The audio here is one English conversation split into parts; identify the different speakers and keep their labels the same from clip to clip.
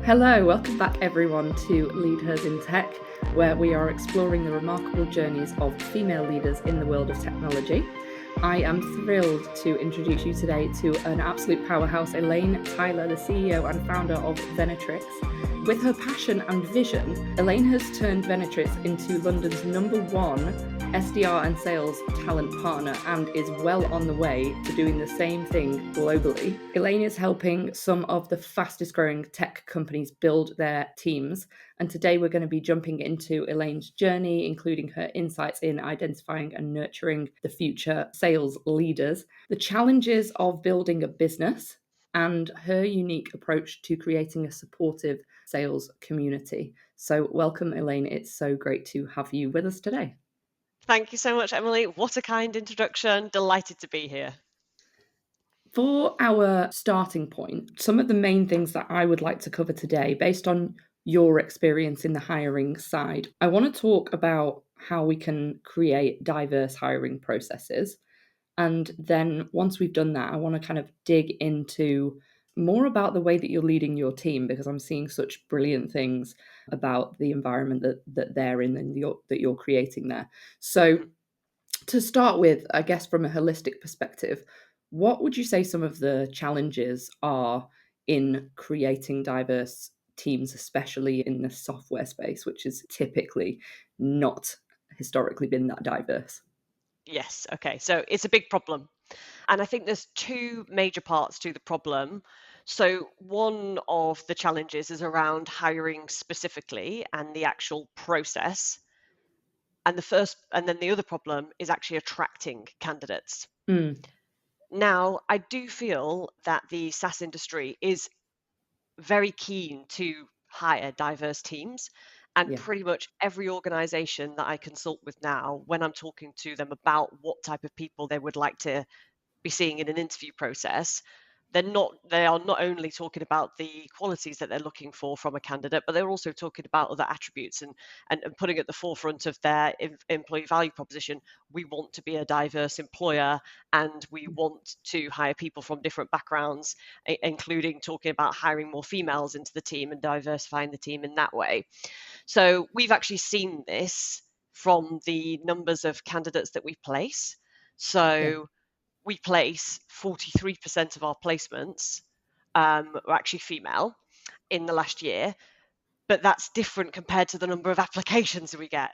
Speaker 1: Hello, welcome back everyone to Lead Hers in Tech, where we are exploring the remarkable journeys of female leaders in the world of technology. I am thrilled to introduce you today to an absolute powerhouse, Elaine Tyler, the CEO and founder of Venatrix. With her passion and vision, Elaine has turned Venatrix into London's #1 SDR and sales talent partner and is well on the way to doing the same thing globally. Elaine is helping some of the fastest growing tech companies build their teams. And today we're going to be jumping into Elaine's journey, including her insights in identifying and nurturing the future sales leaders, the challenges of building a business, and her unique approach to creating a supportive sales community. So welcome, Elaine. It's so great to have you with us today.
Speaker 2: Thank you so much, Emily. What a kind introduction. Delighted to be here.
Speaker 1: For our starting point, some of the main things that I would like to cover today, based on your experience in the hiring side, I want to talk about how we can create diverse hiring processes. And then once we've done that, I want to kind of dig into more about the way that you're leading your team, because I'm seeing such brilliant things about the environment that they're in and that you're creating there. So to start with, I guess from a holistic perspective, what would you say some of the challenges are in creating diverse teams, especially in the software space, which is typically not historically been that diverse?
Speaker 2: Yes, okay. So it's a big problem. And I think there's two major parts to the problem. So one of the challenges is around hiring specifically and the actual process. And then the other problem is actually attracting candidates. Now, I do feel that the SaaS industry is very keen to hire diverse teams. And
Speaker 1: Yeah.
Speaker 2: pretty much every organization that I consult with now, when I'm talking to them about what type of people they would like to be seeing in an interview process, they are not only talking about the qualities that they're looking for from a candidate, but they're also talking about other attributes and putting at the forefront of their employee value proposition. We want to be a diverse employer, and we want to hire people from different backgrounds, including talking about hiring more females into the team and diversifying the team in that way. So we've actually seen this from the numbers of candidates that we place. So we place 43% of our placements were actually female in the last year, but that's different compared to the number of applications that we get.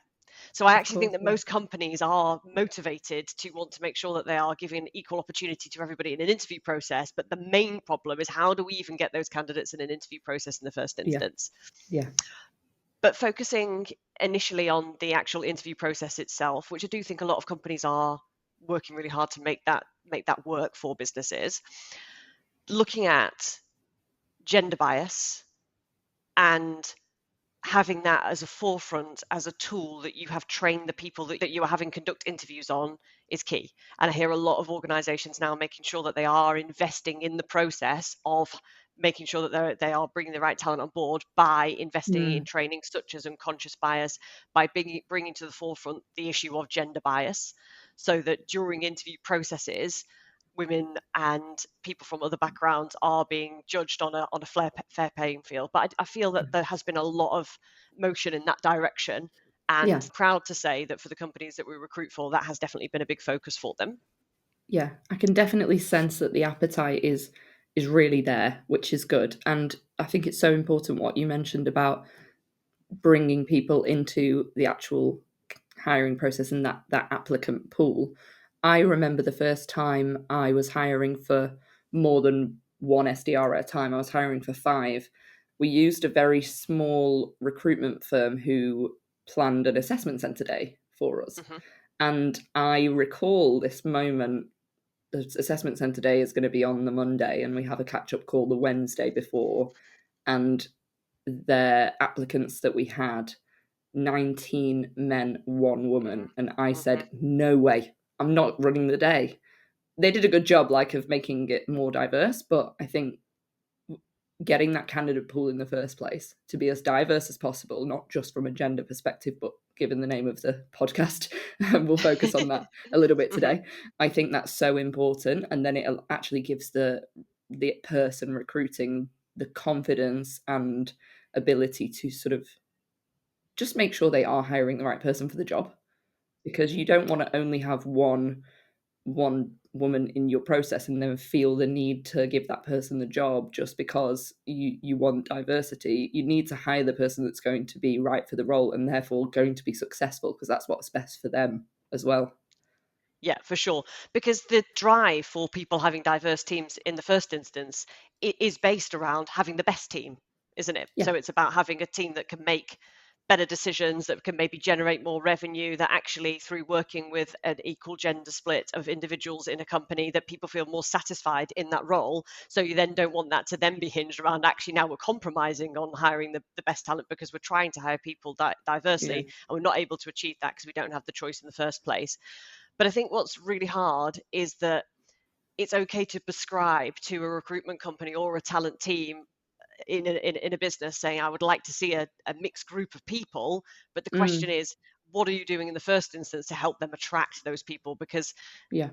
Speaker 2: So I actually think that most companies are motivated to want to make sure that they are giving equal opportunity to everybody in an interview process. But the main problem is, how do we even get those candidates in an interview process in the first instance?
Speaker 1: Yeah.
Speaker 2: But focusing initially on the actual interview process itself, which I do think a lot of companies are working really hard to make that work for businesses, looking at gender bias and having that as a forefront, as a tool that you have trained the people that you are having conduct interviews on, is key. And I hear a lot of organizations now making sure that they are investing in the process of making sure that they are bringing the right talent on board by investing in training such as unconscious bias, by bringing to the forefront the issue of gender bias, so that during interview processes, women and people from other backgrounds are being judged on a fair playing field. But I feel that there has been a lot of motion in that direction, and proud to say that for the companies that we recruit for, that has definitely been a big focus for them.
Speaker 1: Yeah, I can definitely sense that the appetite is really there, which is good. And I think it's so important what you mentioned about bringing people into the actual hiring process and that applicant pool. I remember the first time I was hiring for more than one SDR at a time. I was hiring for 5. We used a very small recruitment firm who planned an assessment centre day for us. And I recall this moment. The assessment centre day is going to be on the Monday, and we have a catch-up call the Wednesday before. And the applicants that we had, 19 men, 1 woman. And I said, no way, I'm not running the day. They did a good job, of making it more diverse, but I think getting that candidate pool in the first place to be as diverse as possible, not just from a gender perspective, but given the name of the podcast, we'll focus on that a little bit today. I think that's so important. And then it actually gives the person recruiting the confidence and ability to sort of just make sure they are hiring the right person for the job, because you don't want to only have one woman in your process and then feel the need to give that person the job just because you want diversity. You need to hire the person that's going to be right for the role and therefore going to be successful, because that's what's best for them as well.
Speaker 2: Yeah, for sure. Because the drive for people having diverse teams in the first instance is based around having the best team, isn't it?
Speaker 1: Yeah.
Speaker 2: So it's about having a team that can make better decisions, that can maybe generate more revenue, that actually through working with an equal gender split of individuals in a company, that people feel more satisfied in that role. So you then don't want that to then be hinged around actually now we're compromising on hiring the best talent because we're trying to hire people
Speaker 1: Yeah.
Speaker 2: diversely and we're not able to achieve that because we don't have the choice in the first place. But I think what's really hard is that it's okay to prescribe to a recruitment company or a talent team in a business saying, I would like to see a mixed group of people. But the question
Speaker 1: Mm.
Speaker 2: is, what are you doing in the first instance to help them attract those people? Because
Speaker 1: Yeah.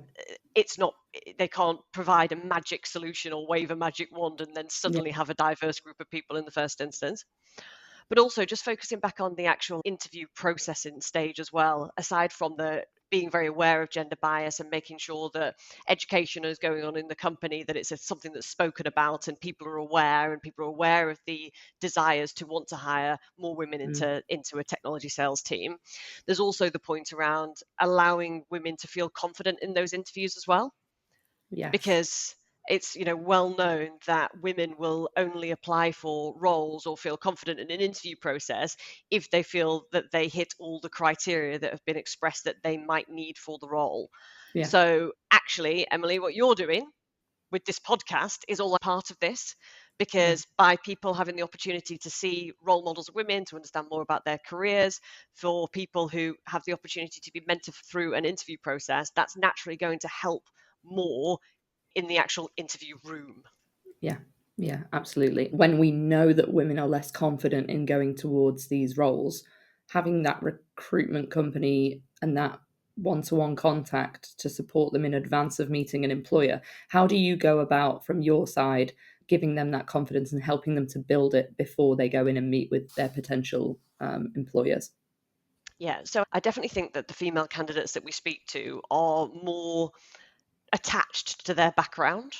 Speaker 2: it's not, they can't provide a magic solution or wave a magic wand and then
Speaker 1: Yeah.
Speaker 2: suddenly have a diverse group of people in the first instance. But also just focusing back on the actual interview processing stage as well, aside from the being very aware of gender bias and making sure that education is going on in the company, that it's something that's spoken about and people are aware, and people are aware of the desires to want to hire more women
Speaker 1: Mm.
Speaker 2: into a technology sales team. There's also the point around allowing women to feel confident in those interviews as well,
Speaker 1: Yes.
Speaker 2: because it's well known that women will only apply for roles or feel confident in an interview process if they feel that they hit all the criteria that have been expressed that they might need for the role.
Speaker 1: Yeah.
Speaker 2: So actually, Emily, what you're doing with this podcast is all a part of this,
Speaker 1: Yeah.
Speaker 2: because by people having the opportunity to see role models of women, to understand more about their careers, for people who have the opportunity to be mentored through an interview process, that's naturally going to help more in the actual interview room.
Speaker 1: Yeah. Yeah, absolutely. When we know that women are less confident in going towards these roles, having that recruitment company and that one-to-one contact to support them in advance of meeting an employer, how do you go about from your side giving them that confidence and helping them to build it before they go in and meet with their potential employers?
Speaker 2: Yeah, so I definitely think that the female candidates that we speak to are more attached to their background.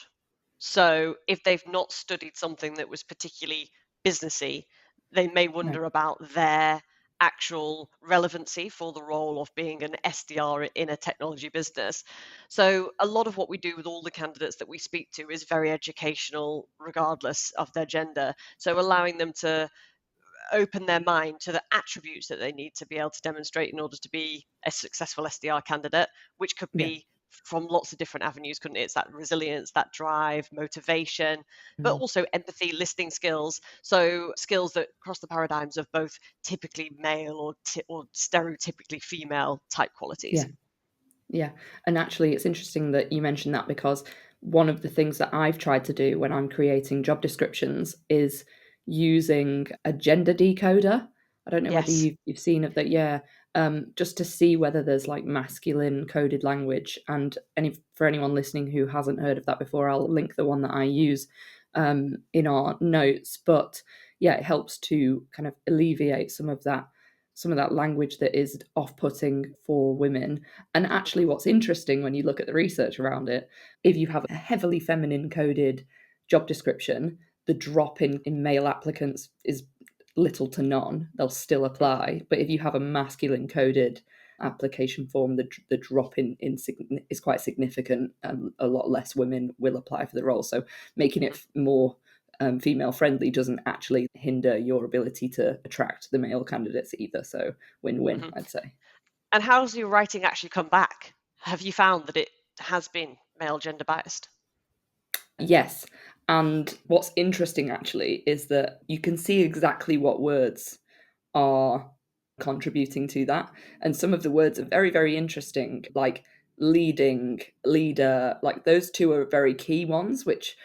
Speaker 2: So if they've not studied something that was particularly businessy, they may
Speaker 1: Right.
Speaker 2: wonder about their actual relevancy for the role of being an SDR in a technology business. So a lot of what we do with all the candidates that we speak to is very educational, regardless of their gender. So allowing them to open their mind to the attributes that they need to be able to demonstrate in order to be a successful SDR candidate, which could
Speaker 1: Yeah.
Speaker 2: be from lots of different avenues, couldn't it? It's that resilience, that drive, motivation, but
Speaker 1: Mm.
Speaker 2: also empathy, listening skills. So skills that cross the paradigms of both typically male or stereotypically female type qualities.
Speaker 1: Yeah. Yeah. And actually, it's interesting that you mentioned that, because one of the things that I've tried to do when I'm creating job descriptions is using a gender decoder. I don't know whether
Speaker 2: Yes.
Speaker 1: you've seen it, that, yeah, just to see whether there's like masculine coded language. And for anyone listening who hasn't heard of that before, I'll link the one that I use in our notes. But yeah, it helps to kind of alleviate some of that language that is off-putting for women. And actually,
Speaker 2: Mhm.
Speaker 1: what's interesting when you look at the research around it, if you have a heavily feminine coded job description, the drop in male applicants is little to none. They'll still
Speaker 2: Mhm.
Speaker 1: apply. But if you have a masculine coded application form, the drop in is quite significant, and a lot less women will apply for the role. So making
Speaker 2: Mhm.
Speaker 1: it more female friendly doesn't actually hinder your ability to attract the male candidates either. So win-win,
Speaker 2: Mhm.
Speaker 1: I'd say.
Speaker 2: And how's your writing actually come back? Have you found that it has been male gender biased?
Speaker 1: Yes. And what's interesting actually is that you can see exactly what words are contributing to that. And some of the words are very, very interesting, like leading, leader, like those two are very key ones, which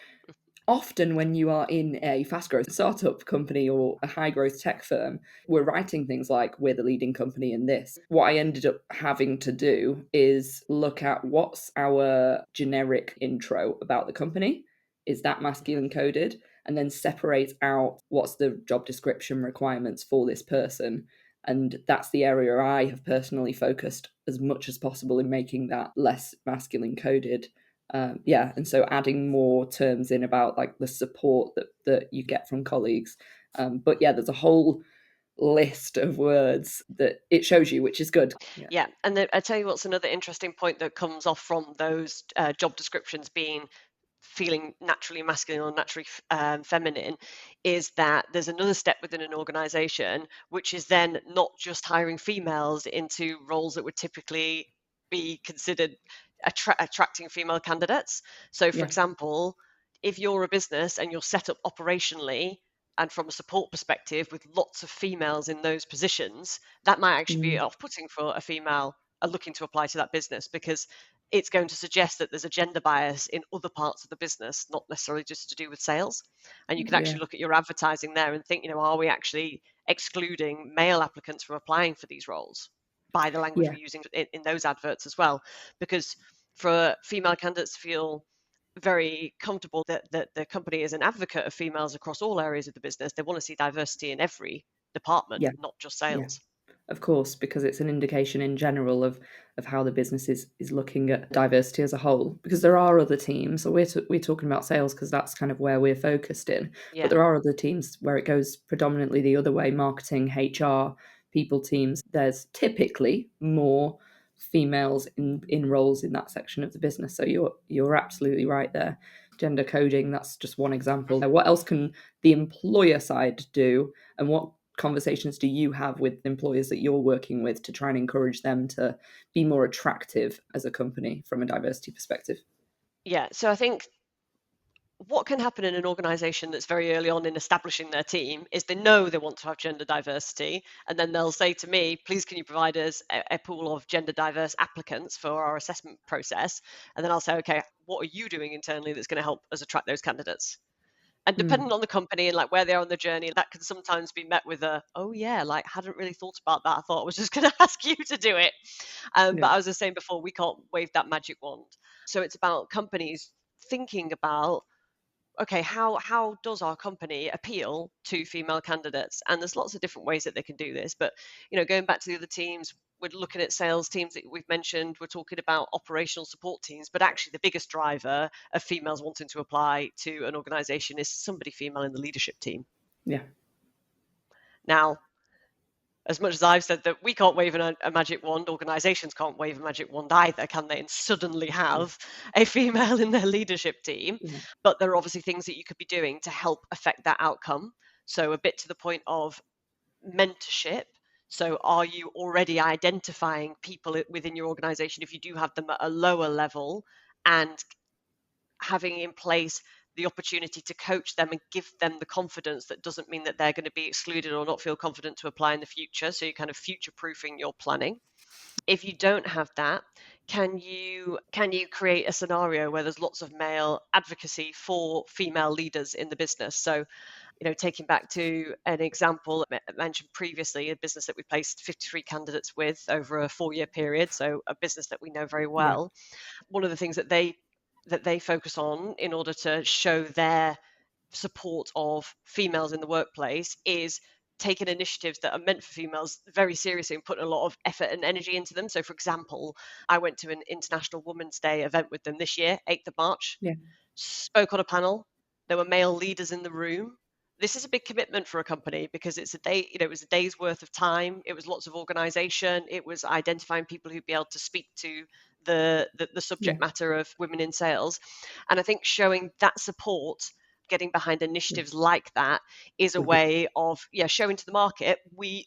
Speaker 1: often when you are in a fast growth startup company or a high growth tech firm, we're writing things like, we're the leading company in this. What I ended up having to do is look at what's our generic intro about the company. Is that
Speaker 2: Mhm.
Speaker 1: masculine coded? and then separate out what's the job description requirements for this person. And that's the area I have personally focused as much as possible in making that less masculine coded. And so adding more terms in about like the support that you get from colleagues. But yeah, there's a whole list of words that it shows you, which is good.
Speaker 2: Yeah, and then I tell you what's another interesting point that comes off from those job descriptions being feeling naturally masculine or naturally feminine, is that there's another step within an organization, which is then not just hiring females into roles that would typically be considered attracting female candidates. So, for
Speaker 1: Yeah.
Speaker 2: example, if you're a business and you're set up operationally and from a support perspective with lots of females in those positions, that might actually be
Speaker 1: Mm,
Speaker 2: off-putting for a female looking to apply to that business, because it's going to suggest that there's a gender bias in other parts of the business, not necessarily just to do with sales. And you can
Speaker 1: yeah.
Speaker 2: actually look at your advertising there and think, are we actually excluding male applicants from applying for these roles by the language
Speaker 1: Yeah.
Speaker 2: we're using in those adverts as well? Because for female candidates to feel very comfortable that the company is an advocate of females across all areas of the business, they want to see diversity in every department,
Speaker 1: Yeah.
Speaker 2: not just
Speaker 1: Yeah.
Speaker 2: sales.
Speaker 1: Of course, because it's an indication in general of how the business is looking at diversity as a whole. Because there are other teams, so we're talking about sales because that's kind of where we're focused in. But
Speaker 2: Yeah.
Speaker 1: there are other teams where it goes predominantly the other way: marketing, HR, people teams. There's typically more females in roles in that section of the business. So you're absolutely right there. Gender coding, that's just one example.
Speaker 2: Mhm.
Speaker 1: What else can the employer side do, and what conversations do you have with employers that you're working with to try and encourage them to be more attractive as a company from a diversity perspective?
Speaker 2: Yeah. So I think what can happen in an organization that's very early on in establishing their team is they know they want to have gender diversity, and then they'll say to me, please can you provide us a pool of gender diverse applicants for our assessment process? And then I'll say, okay, what are you doing internally that's going to help us attract those candidates? And depending
Speaker 1: Mm,
Speaker 2: on the company and like where they are on the journey, that can sometimes be met with a, oh yeah, like hadn't really thought about that. I thought I was just going to ask you to do it.
Speaker 1: yeah,
Speaker 2: But I was just saying before, we can't wave that magic wand. So it's about companies thinking about, okay, how does our company appeal to female candidates? And there's lots of different ways that they can do this. But going back to the other teams, we're looking at sales teams that we've mentioned. We're talking about operational support teams, but actually the biggest driver of females wanting to apply to an organization is somebody female in the leadership team.
Speaker 1: yeah,
Speaker 2: Now, as much as I've said that we can't wave a magic wand, organizations can't wave a magic wand either, can they? And suddenly
Speaker 1: yeah,
Speaker 2: have a female in their leadership team.
Speaker 1: yeah,
Speaker 2: But there are obviously things that you could be doing to help affect that outcome. So, a bit to the point of mentorship. So, are you already identifying people within your organization, if you do have them at a lower level, and having in place the opportunity to coach them and give them the confidence that doesn't mean that they're going to be excluded or not feel confident to apply in the future. So you're kind of future proofing your planning. If you don't have that, can you create a scenario where there's lots of male advocacy for female leaders in the business? So taking back to an example mentioned previously, a business that we placed 53 candidates with over a 4-year period, so a business that we know very
Speaker 1: yeah,
Speaker 2: well. One of the things that they focus on in order to show their support of females in the workplace is taking initiatives that are meant for females very seriously and putting a lot of effort and energy into them. So, for example, I went to an International Women's Day event with them this year, 8th of March,
Speaker 1: yeah,
Speaker 2: spoke on a panel. There were male leaders in the room. This is a big commitment for a company because it's a day, it was a day's worth of time. It was lots of organization. It was identifying people who'd be able to speak to the
Speaker 1: yeah,
Speaker 2: subject matter of women in sales. And I think showing that support, getting behind
Speaker 1: yeah.
Speaker 2: initiatives like that is a
Speaker 1: Would be,
Speaker 2: way of showing to the market we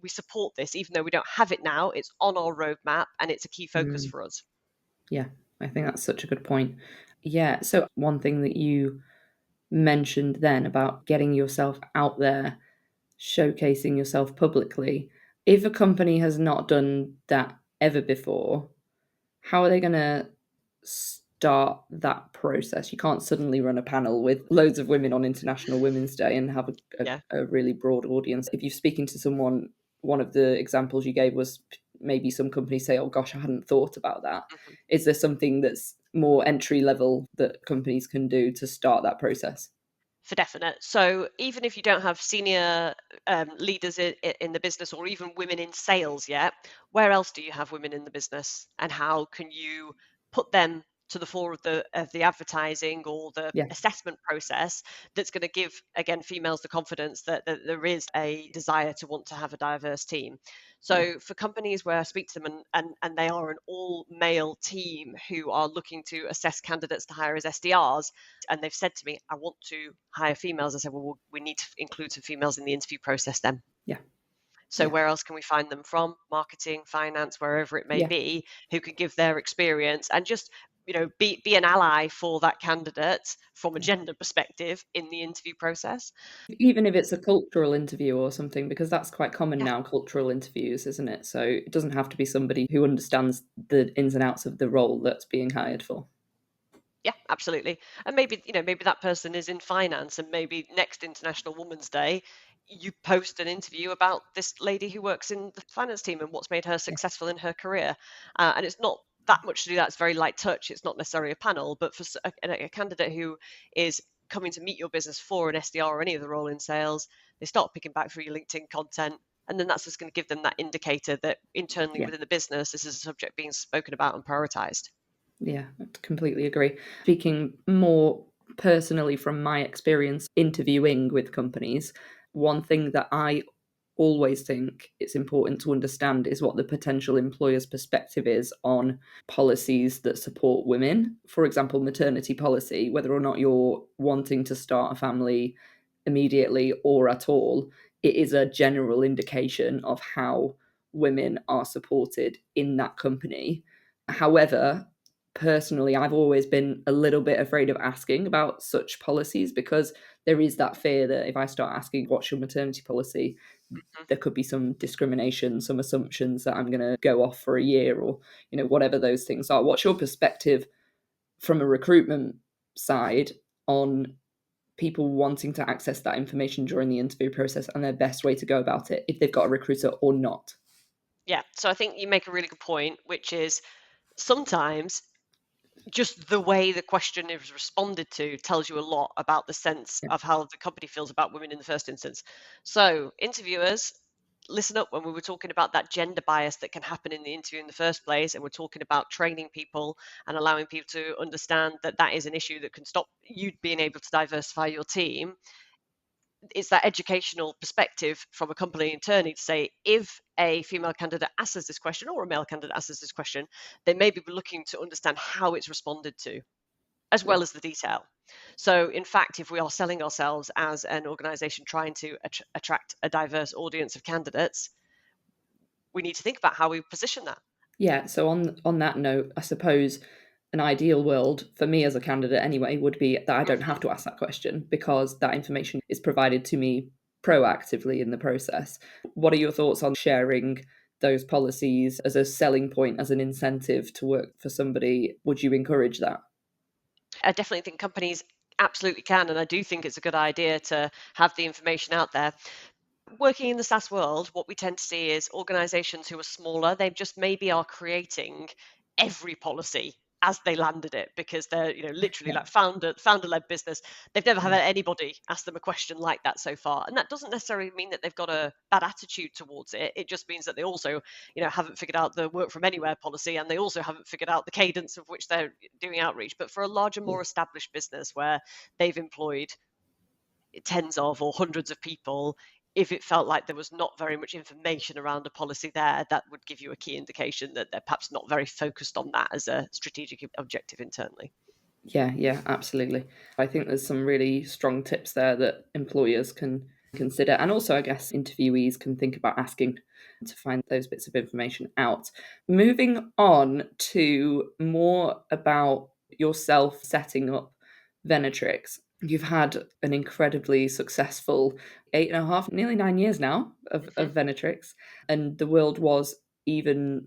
Speaker 2: support this, even though we don't have it now. It's on our roadmap and it's a key focus
Speaker 1: mm,
Speaker 2: for us.
Speaker 1: yeah. I think that's such a good point. Yeah. So one thing that you mentioned then about getting yourself out there, showcasing yourself publicly. If a company has not done that ever before, how are they going to start that process? You can't suddenly run a panel with loads of women on International Women's Day and have
Speaker 2: Yeah.
Speaker 1: a really broad audience. If you're speaking to someone, one of the examples you gave was maybe some companies say, oh gosh, I hadn't thought about that.
Speaker 2: Mhm.
Speaker 1: Is there something that's more entry level that companies can do to start that process?
Speaker 2: for definite. So even if you don't have senior leaders in the business, or even women in sales yet, where else do you have women in the business, and how can you put them to the fore of the advertising or the
Speaker 1: Yeah,
Speaker 2: assessment process that's going to give, again, females the confidence that there is a desire to want to have a diverse team.
Speaker 1: yeah,
Speaker 2: So for companies where I speak to them, and they are an all male team who are looking to assess candidates to hire as SDRs, and they've said to me, I want to hire females, I said, well, we need to include some females in the interview process then.
Speaker 1: yeah,
Speaker 2: So
Speaker 1: yeah,
Speaker 2: where else can we find them from? Marketing, finance, wherever it may
Speaker 1: yeah.
Speaker 2: be, who can give their experience and just, be an ally for that candidate from a
Speaker 1: Yeah.
Speaker 2: gender perspective in the interview process.
Speaker 1: Even if it's a cultural interview or something, because that's quite common
Speaker 2: Yeah.
Speaker 1: now, cultural interviews, isn't it? So it doesn't have to be somebody who understands the ins and outs of the role that's being hired for.
Speaker 2: Yeah, absolutely. And maybe, maybe that person is in finance, and maybe next International Women's Day, you post an interview about this lady who works in the finance team and what's made her
Speaker 1: Yeah,
Speaker 2: successful in her career. And it's not that much to do that. It's very light touch. It's not necessarily a panel, but for a candidate who is coming to meet your business for an SDR or any other role in sales, they start picking back through your LinkedIn content. And then that's just going to give them that indicator that internally
Speaker 1: yeah.
Speaker 2: within the business, this is a subject being spoken about and prioritized.
Speaker 1: Yeah, I completely agree. Speaking more personally from my experience interviewing with companies, one thing that I always think it's important to understand is what the potential employer's perspective is on policies that support women. For example, maternity policy, whether or not you're wanting to start a family immediately or at all, it is a general indication of how women are supported in that company. However, personally, I've always been a little bit afraid of asking about such policies because there is that fear that if I start asking, what's your maternity policy? There could be some discrimination, some assumptions that I'm going to go off for a year or, whatever those things are. What's your perspective from a recruitment side on people wanting to access that information during the interview process and their best way to go about it if they've got a recruiter or not?
Speaker 2: Yeah. So I think you make a really good point, which is sometimes just the way the question is responded to tells you a lot about the sense
Speaker 1: Yeah,
Speaker 2: of how the company feels about women in the first instance. So, interviewers, listen up when we were talking about that gender bias that can happen in the interview in the first place, and we're talking about training people and allowing people to understand that that is an issue that can stop you being able to diversify your team. It's that educational perspective from a company internally to say, if a female candidate asks us this question or a male candidate asks us this question, they may be looking to understand how it's responded to, as
Speaker 1: yeah,
Speaker 2: well as the detail. So, in fact, if we are selling ourselves as an organization trying to attract a diverse audience of candidates, we need to think about how we position that.
Speaker 1: yeah. So on that note, I suppose an ideal world for me as a candidate anyway would be that I don't have
Speaker 2: Mhm.
Speaker 1: to ask that question because that information is provided to me proactively in the process. What are your thoughts on sharing those policies as a selling point, as an incentive to work for somebody? Would you encourage that?
Speaker 2: I definitely think companies absolutely can, and I do think it's a good idea to have the information out there. Working in the SaaS world, what we tend to see is organizations who are smaller, they just maybe are creating every policy as they landed it, because they're, literally
Speaker 1: Yeah,
Speaker 2: like founder-led business. They've never had
Speaker 1: yeah,
Speaker 2: anybody ask them a question like that so far. And that doesn't necessarily mean that they've got a bad attitude towards it. It just means that they also, haven't figured out the work from anywhere policy, and they also haven't figured out the cadence of which they're doing outreach. But for a larger,
Speaker 1: yeah.
Speaker 2: more established business where they've employed tens of or hundreds of people, if it felt like there was not very much information around a policy there, that would give you a key indication that they're perhaps not very focused on that as a strategic objective internally.
Speaker 1: Yeah, yeah, absolutely. I think there's some really strong tips there that employers can consider. And also, I guess, interviewees can think about asking to find those bits of information out. Moving on to more about yourself setting up Venatrix. You've had an incredibly successful 8.5, nearly 9 years now of
Speaker 2: Mhm.
Speaker 1: Venatrix. And the world was even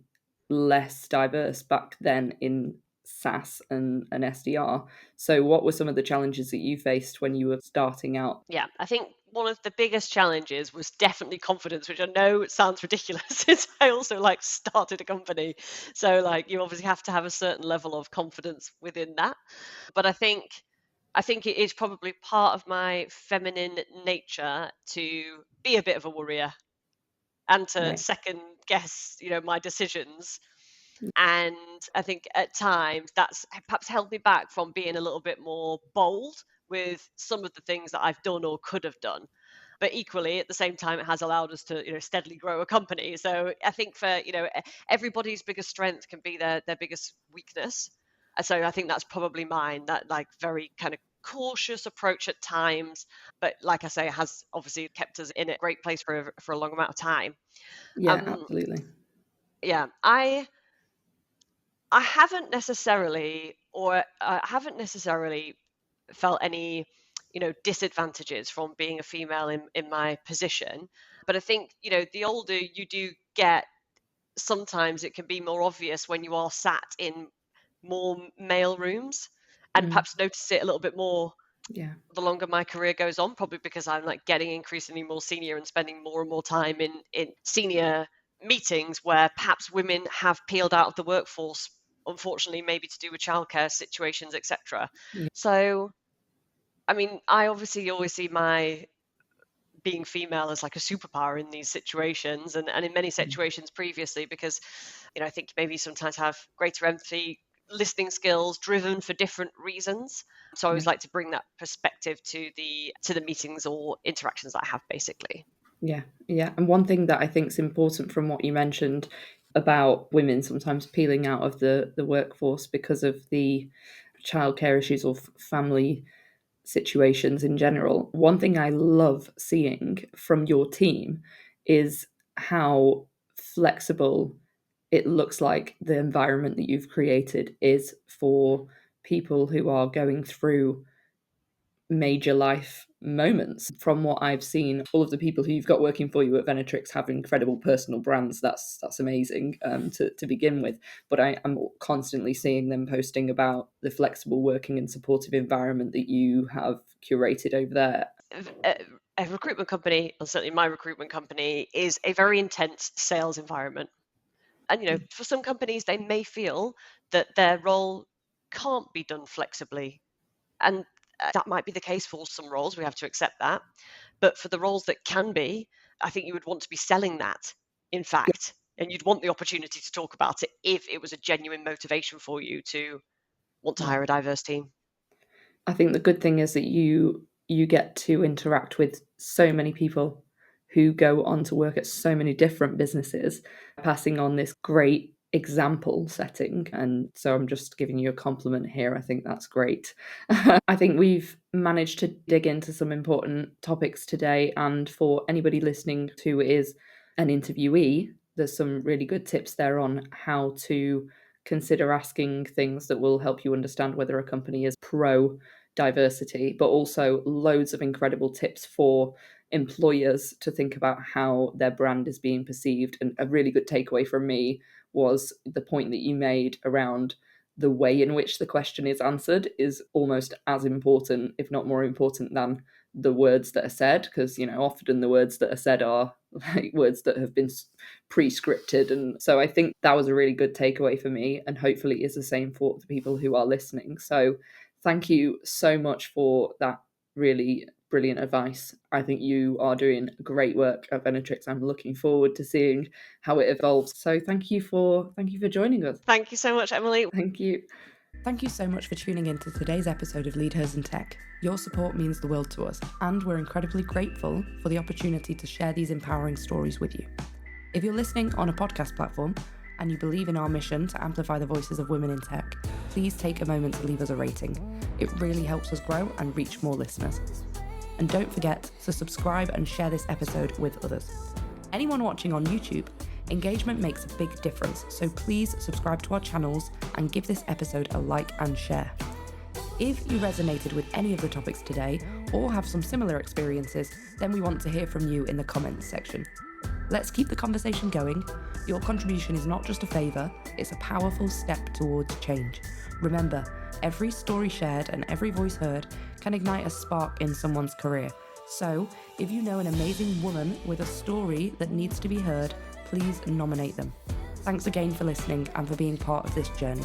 Speaker 1: less diverse back then in SaaS and SDR. So, what were some of the challenges that you faced when you were starting out?
Speaker 2: Yeah, I think one of the biggest challenges was definitely confidence, which I know sounds ridiculous since I also started a company. So you obviously have to have a certain level of confidence within that. But I think I think it is probably part of my feminine nature to be a bit of a worrier and to
Speaker 1: Right.
Speaker 2: second guess, my decisions. And I think at times that's perhaps held me back from being a little bit more bold with some of the things that I've done or could have done. But equally, at the same time, it has allowed us to, steadily grow a company. So I think for, everybody's biggest strength can be their biggest weakness. And so I think that's probably mine, that like very kind of cautious approach at times. But like I say, it has obviously kept us in a great place for a long amount of time.
Speaker 1: Yeah,
Speaker 2: Um,
Speaker 1: absolutely.
Speaker 2: yeah, I haven't necessarily felt any, disadvantages from being a female in my position. But I think, the older you do get, sometimes it can be more obvious when you are sat in more male rooms, and
Speaker 1: Mm,
Speaker 2: perhaps notice it a little bit more
Speaker 1: yeah,
Speaker 2: the longer my career goes on, probably because I'm like getting increasingly more senior and spending more and more time in senior meetings where perhaps women have peeled out of the workforce, unfortunately, maybe to do with childcare situations, etc.
Speaker 1: yeah,
Speaker 2: So, I mean, I obviously always see my being female as like a superpower in these situations, and in many
Speaker 1: mm,
Speaker 2: situations previously, because I think maybe sometimes have greater empathy, listening skills, driven for different reasons. So I
Speaker 1: yeah.
Speaker 2: always like to bring that perspective to the meetings or interactions that I have, basically.
Speaker 1: Yeah, yeah. And one thing that I think is important from what you mentioned about women sometimes peeling out of the workforce because of the childcare issues or family situations in general. One thing I love seeing from your team is how flexible it looks like the environment that you've created is for people who are going through major life moments. From what I've seen, all of the people who you've got working for you at Venatrix have incredible personal brands. That's amazing to begin with. But I am constantly seeing them posting about the flexible working and supportive environment that you have curated over there.
Speaker 2: A recruitment company, and certainly my recruitment company, is a very intense sales environment. And for some companies, they may feel that their role can't be done flexibly, and that might be the case for some roles. We have to accept that. But for the roles that can be, I think you would want to be selling that, in
Speaker 1: Yeah,
Speaker 2: fact, and you'd want the opportunity to talk about it if it was a genuine motivation for you to want to
Speaker 1: yeah.
Speaker 2: hire a diverse team.
Speaker 1: I think the good thing is that you get to interact with so many people who go on to work at so many different businesses, passing on this great example setting. And so I'm just giving you a compliment here. I think that's great. I think we've managed to dig into some important topics today. And for anybody listening who is an interviewee, there's some really good tips there on how to consider asking things that will help you understand whether a company is pro diversity, but also loads of incredible tips for employers to think about how their brand is being perceived. And a really good takeaway from me was the point that you made around the way in which the question is answered is almost as important, if not more important, than the words that are said, because often the words that are said are like words that have been pre-scripted. And so I think that was a really good takeaway for me, and hopefully is the same for the people who are listening. So thank you so much for that really brilliant advice. I think you are doing great work at Venatrix. I'm looking forward to seeing how it evolves. So thank you for joining us.
Speaker 2: Thank you so much, Emily.
Speaker 1: Thank you. Thank you so much for tuning in to today's episode of Lead Hers in Tech. Your support means the world to us, and we're incredibly grateful for the opportunity to share these empowering stories with you. If you're listening on a podcast platform and you believe in our mission to amplify the voices of women in tech, please take a moment to leave us a rating. It really helps us grow and reach more listeners. And don't forget to subscribe and share this episode with others. Anyone watching on YouTube, engagement makes a big difference, so please subscribe to our channels and give this episode a like and share. If you resonated with any of the topics today or have some similar experiences, then we want to hear from you in the comments section. Let's keep the conversation going. Your contribution is not just a favour, it's a powerful step towards change. Remember, every story shared and every voice heard can ignite a spark in someone's career. So, if you know an amazing woman with a story that needs to be heard, please nominate them. Thanks again for listening and for being part of this journey.